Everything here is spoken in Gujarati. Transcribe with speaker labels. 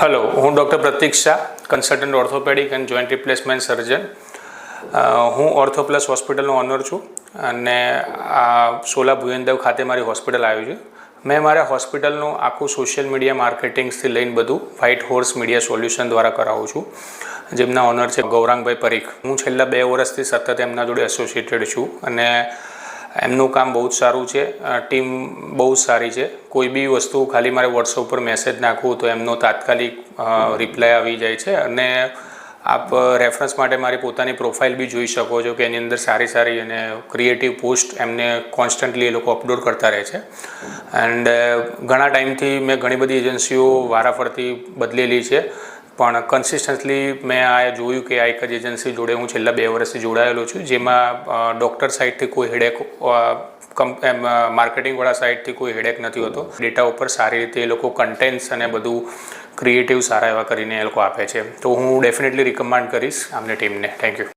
Speaker 1: હેલો, હું ડૉક્ટર પ્રતીક Shah, consultant orthopaedic and joint replacement સર્જન. હું ઓર્થોપ્લસ હોસ્પિટલનો ઓનર છું અને આ સોલા ભુવનદેવ ખાતે મારી હોસ્પિટલ આવી છે. મેં મારા હોસ્પિટલનું આખું સોશિયલ મીડિયા માર્કેટિંગ્સથી લઈને બધું વ્હાઇટ હોર્સ મીડિયા સોલ્યુશન દ્વારા કરાવું છું, જેમના ઓનર છે ગૌરાંગભાઈ પરીખ. હું છેલ્લા 2 વર્ષથી સતત એમના જોડે એસોસિએટેડ છું અને એમનું કામ બહુ જ સારું છે. ટીમ બહુ જ સારી છે. કોઈ બી વસ્તુ ખાલી મારે વોટ્સઅપ પર મેસેજ નાખવું તો એમનો તાત્કાલિક રિપ્લાય આવી જાય છે અને આપ રેફરન્સ માટે મારી પોતાની પ્રોફાઇલ બી જોઈ શકો છો કે એની અંદર સારી સારી અને ક્રિએટિવ પોસ્ટ એમને કોન્સ્ટન્ટલી એ લોકો અપલોડ કરતા રહે છે. એન્ડ ઘણા ટાઈમથી મેં ઘણી બધી એજન્સીઓ વારાફરતી બદલેલી છે, પણ કન્સિસ્ટન્ટલી મેં આ જોયું કે આ એક જ એજન્સી જોડે હું છેલ્લા 2 વર્ષથી જોડાયેલો છું, જેમાં ડૉક્ટર સાઇડથી કોઈ હેડેક, માર્કેટિંગવાળા સાઇડથી કોઈ હેડેક નથી હોતો. ડેટા ઉપર સારી રીતે એ લોકો કન્ટેન્ટ્સ અને બધું ક્રિએટિવ સારા એવા કરીને એ લોકો આપે છે. તો હું ડેફિનેટલી રિકમેન્ડ કરીશ આમની ટીમને. Thank you.